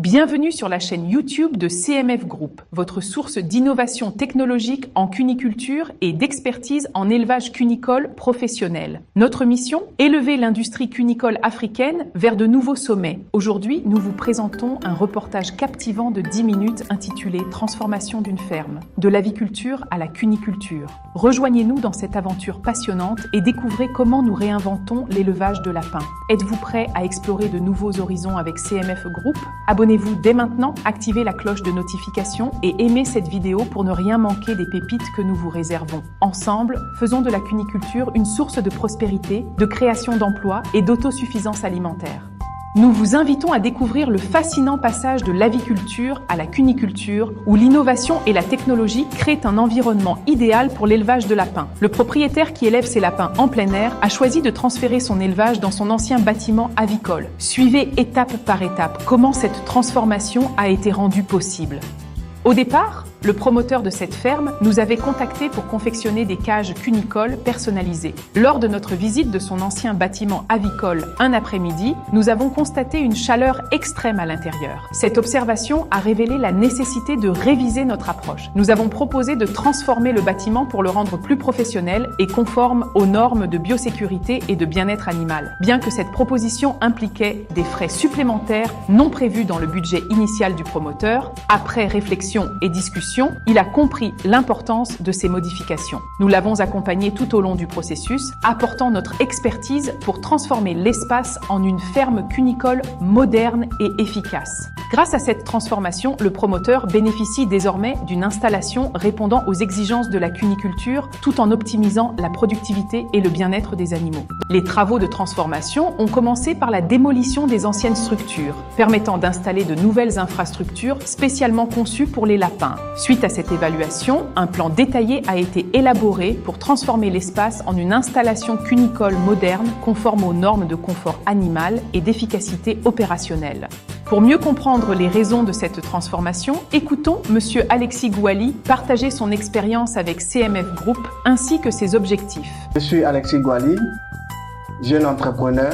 Bienvenue sur la chaîne YouTube de CMF Group, votre source d'innovation technologique en cuniculture et d'expertise en élevage cunicole professionnel. Notre mission, élever l'industrie cunicole africaine vers de nouveaux sommets. Aujourd'hui, nous vous présentons un reportage captivant de 10 minutes intitulé « Transformation d'une ferme, de l'aviculture à la cuniculture ». Rejoignez-nous dans cette aventure passionnante et découvrez comment nous réinventons l'élevage de lapins. Êtes-vous prêt à explorer de nouveaux horizons avec CMF Group? Abonnez-vous dès maintenant, activez la cloche de notification et aimez cette vidéo pour ne rien manquer des pépites que nous vous réservons. Ensemble, faisons de la cuniculture une source de prospérité, de création d'emplois et d'autosuffisance alimentaire. Nous vous invitons à découvrir le fascinant passage de l'aviculture à la cuniculture, où l'innovation et la technologie créent un environnement idéal pour l'élevage de lapins. Le propriétaire qui élève ses lapins en plein air a choisi de transférer son élevage dans son ancien bâtiment avicole. Suivez étape par étape comment cette transformation a été rendue possible. Au départ, le promoteur de cette ferme nous avait contactés pour confectionner des cages cunicoles personnalisées. Lors de notre visite de son ancien bâtiment avicole un après-midi, nous avons constaté une chaleur extrême à l'intérieur. Cette observation a révélé la nécessité de réviser notre approche. Nous avons proposé de transformer le bâtiment pour le rendre plus professionnel et conforme aux normes de biosécurité et de bien-être animal. Bien que cette proposition impliquait des frais supplémentaires non prévus dans le budget initial du promoteur, après réflexion et discussion, il a compris l'importance de ces modifications. Nous l'avons accompagné tout au long du processus, apportant notre expertise pour transformer l'espace en une ferme cunicole moderne et efficace. Grâce à cette transformation, le promoteur bénéficie désormais d'une installation répondant aux exigences de la cuniculture tout en optimisant la productivité et le bien-être des animaux. Les travaux de transformation ont commencé par la démolition des anciennes structures, permettant d'installer de nouvelles infrastructures spécialement conçues pour les lapins. Suite à cette évaluation, un plan détaillé a été élaboré pour transformer l'espace en une installation cunicole moderne conforme aux normes de confort animal et d'efficacité opérationnelle. Pour mieux comprendre les raisons de cette transformation, écoutons Monsieur Alexis Gouali partager son expérience avec CMF Group ainsi que ses objectifs. Je suis Alexis Gouali, jeune entrepreneur,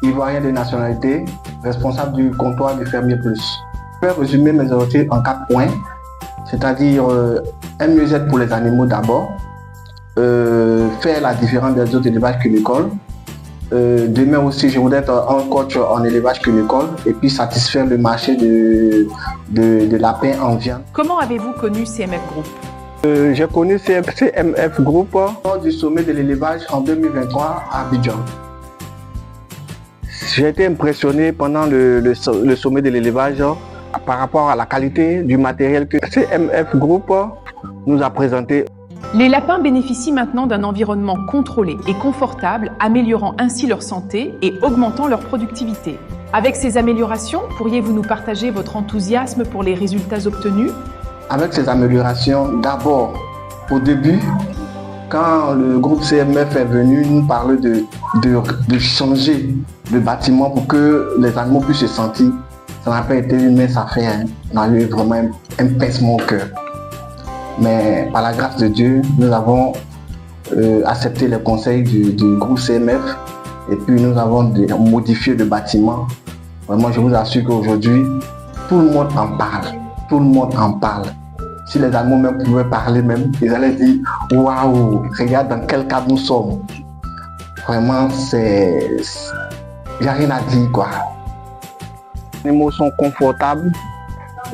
ivoirien de nationalité, responsable du comptoir du Fermier Plus. Je vais résumer mes objectifs en 4 points, c'est-à-dire un mieux-être pour les animaux d'abord, faire la différence des autres élevages cunicoles. Demain aussi, je voudrais être un coach en élevage cunicole et puis satisfaire le marché de lapins en viande. Comment avez-vous connu CMF Group? J'ai connu CMF Group lors du sommet de l'élevage en 2023 à Abidjan. J'ai été impressionné pendant le sommet de l'élevage par rapport à la qualité du matériel que CMF Group nous a présenté. Les lapins bénéficient maintenant d'un environnement contrôlé et confortable, améliorant ainsi leur santé et augmentant leur productivité. Avec ces améliorations, pourriez-vous nous partager votre enthousiasme pour les résultats obtenus? Avec ces améliorations, d'abord, au début, quand le groupe CMF est venu nous parler de changer le bâtiment pour que les animaux puissent se sentir, ça n'a pas été une mince affaire, on a eu vraiment un pincement au cœur. Mais par la grâce de Dieu, nous avons accepté les conseils du groupe CMF et puis nous avons modifié le bâtiment. Vraiment, je vous assure qu'aujourd'hui, tout le monde en parle. Tout le monde en parle. Si les animaux même pouvaient parler même, ils allaient dire « Waouh, regarde dans quel cas nous sommes ». Vraiment, il n'y a rien à dire quoi. Les animaux sont confortables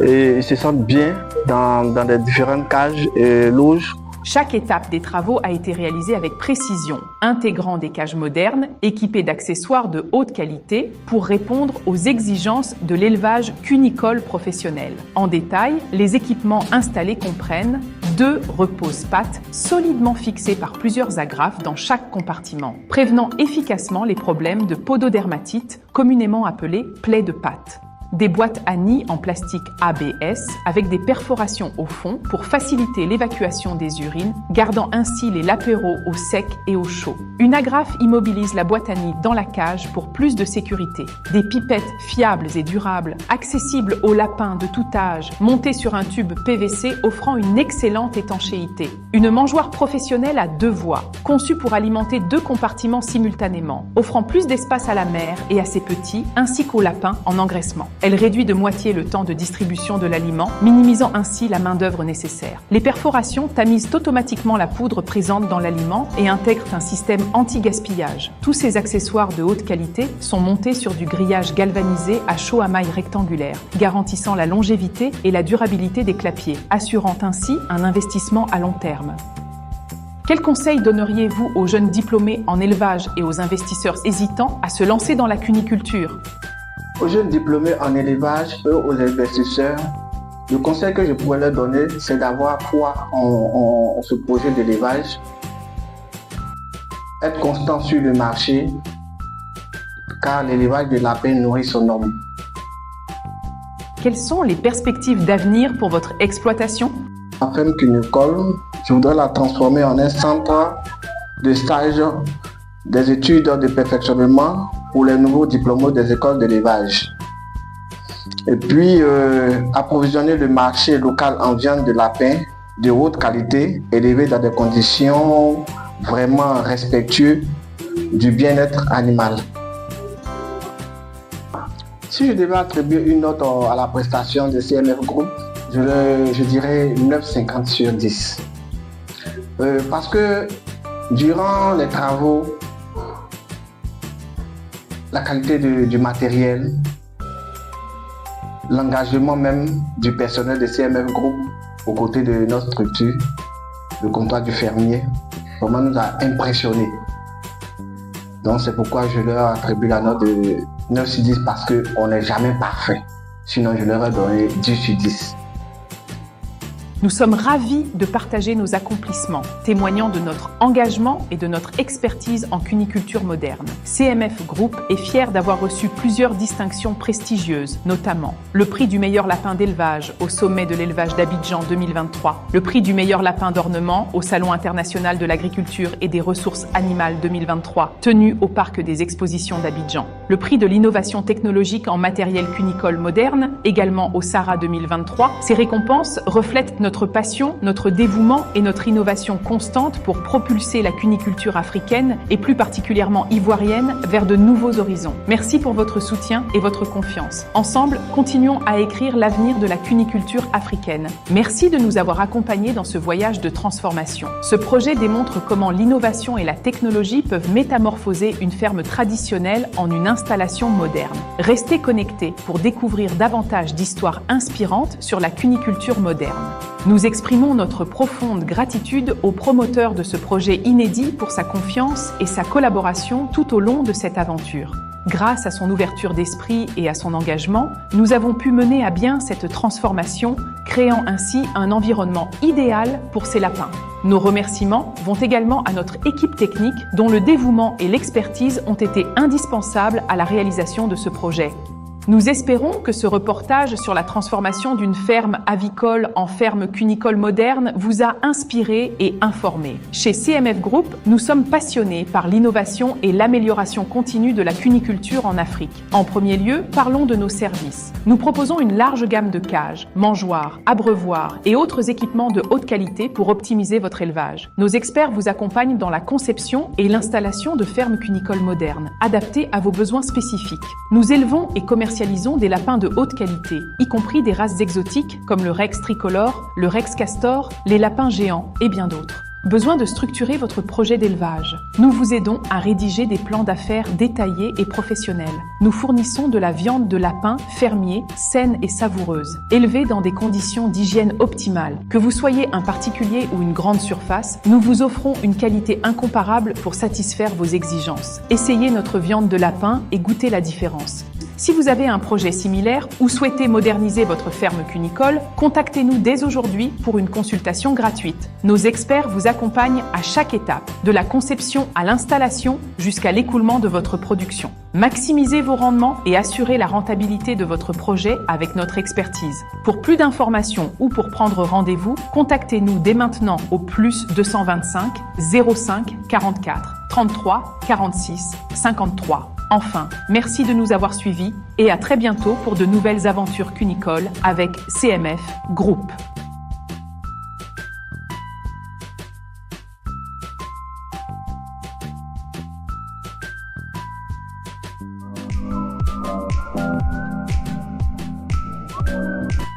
et ils se sentent bien dans les différentes cages et loges. Chaque étape des travaux a été réalisée avec précision, intégrant des cages modernes équipées d'accessoires de haute qualité pour répondre aux exigences de l'élevage cunicole professionnel. En détail, les équipements installés comprennent 2 repose-pattes solidement fixés par plusieurs agrafes dans chaque compartiment, prévenant efficacement les problèmes de pododermatite, communément appelés plaies de pattes. Des boîtes à nid en plastique ABS avec des perforations au fond pour faciliter l'évacuation des urines, gardant ainsi les latéraux au sec et au chaud. Une agrafe immobilise la boîte à nid dans la cage pour plus de sécurité. Des pipettes fiables et durables, accessibles aux lapins de tout âge, montées sur un tube PVC offrant une excellente étanchéité. Une mangeoire professionnelle à 2 voies, conçue pour alimenter 2 compartiments simultanément, offrant plus d'espace à la mère et à ses petits, ainsi qu'aux lapins en engraissement. Elle réduit de moitié le temps de distribution de l'aliment, minimisant ainsi la main-d'œuvre nécessaire. Les perforations tamisent automatiquement la poudre présente dans l'aliment et intègrent un système anti-gaspillage. Tous ces accessoires de haute qualité sont montés sur du grillage galvanisé à chaud à mailles rectangulaires, garantissant la longévité et la durabilité des clapiers, assurant ainsi un investissement à long terme. Quels conseils donneriez-vous aux jeunes diplômés en élevage et aux investisseurs hésitants à se lancer dans la cuniculture? Aux jeunes diplômés en élevage et aux investisseurs, le conseil que je pourrais leur donner, c'est d'avoir foi en ce projet d'élevage, être constant sur le marché, car l'élevage de lapins nourrit son homme. Quelles sont les perspectives d'avenir pour votre exploitation? La ferme cunicole, je voudrais la transformer en un centre de stage des études de perfectionnement pour les nouveaux diplômés des écoles d'élevage. Et puis, approvisionner le marché local en viande de lapin de haute qualité, élevée dans des conditions vraiment respectueuses du bien-être animal. Si je devais attribuer une note à la prestation de CMF Group, je dirais 9,50 sur 10. Parce que durant les travaux, la qualité du matériel, l'engagement même du personnel de CMF Group aux côtés de notre structure, le comptoir du fermier, vraiment nous a impressionnés. Donc c'est pourquoi je leur attribue la note de 9 sur 10 parce qu'on n'est jamais parfait. Sinon je leur ai donné 10 sur 10. Nous sommes ravis de partager nos accomplissements, témoignant de notre engagement et de notre expertise en cuniculture moderne. CMF Group est fier d'avoir reçu plusieurs distinctions prestigieuses, notamment le prix du meilleur lapin d'élevage au sommet de l'élevage d'Abidjan 2023, le prix du meilleur lapin d'ornement au Salon international de l'agriculture et des ressources animales 2023, tenu au Parc des expositions d'Abidjan, le prix de l'innovation technologique en matériel cunicole moderne, également au SARA 2023. Ces récompenses reflètent notre passion, notre dévouement et notre innovation constante pour propulser la cuniculture africaine et plus particulièrement ivoirienne vers de nouveaux horizons. Merci pour votre soutien et votre confiance. Ensemble, continuons à écrire l'avenir de la cuniculture africaine. Merci de nous avoir accompagnés dans ce voyage de transformation. Ce projet démontre comment l'innovation et la technologie peuvent métamorphoser une ferme traditionnelle en une installation moderne. Restez connectés pour découvrir davantage d'histoires inspirantes sur la cuniculture moderne. Nous exprimons notre profonde gratitude au promoteur de ce projet inédit pour sa confiance et sa collaboration tout au long de cette aventure. Grâce à son ouverture d'esprit et à son engagement, nous avons pu mener à bien cette transformation, créant ainsi un environnement idéal pour ces lapins. Nos remerciements vont également à notre équipe technique dont le dévouement et l'expertise ont été indispensables à la réalisation de ce projet. Nous espérons que ce reportage sur la transformation d'une ferme avicole en ferme cunicole moderne vous a inspiré et informé. Chez CMF Group, nous sommes passionnés par l'innovation et l'amélioration continue de la cuniculture en Afrique. En premier lieu, parlons de nos services. Nous proposons une large gamme de cages, mangeoires, abreuvoirs et autres équipements de haute qualité pour optimiser votre élevage. Nos experts vous accompagnent dans la conception et l'installation de fermes cunicoles modernes, adaptées à vos besoins spécifiques. Nous élevons et commercialisons des lapins de haute qualité, y compris des races exotiques comme le Rex tricolore, le Rex castor, les lapins géants et bien d'autres. Besoin de structurer votre projet d'élevage? Nous vous aidons à rédiger des plans d'affaires détaillés et professionnels. Nous fournissons de la viande de lapin fermier, saine et savoureuse, élevée dans des conditions d'hygiène optimales. Que vous soyez un particulier ou une grande surface, nous vous offrons une qualité incomparable pour satisfaire vos exigences. Essayez notre viande de lapin et goûtez la différence. Si vous avez un projet similaire ou souhaitez moderniser votre ferme cunicole, contactez-nous dès aujourd'hui pour une consultation gratuite. Nos experts vous accompagnent à chaque étape, de la conception à l'installation jusqu'à l'écoulement de votre production. Maximisez vos rendements et assurez la rentabilité de votre projet avec notre expertise. Pour plus d'informations ou pour prendre rendez-vous, contactez-nous dès maintenant au plus 225 05 44 33 46 53. Enfin, merci de nous avoir suivis et à très bientôt pour de nouvelles aventures cunicoles avec CMF Group.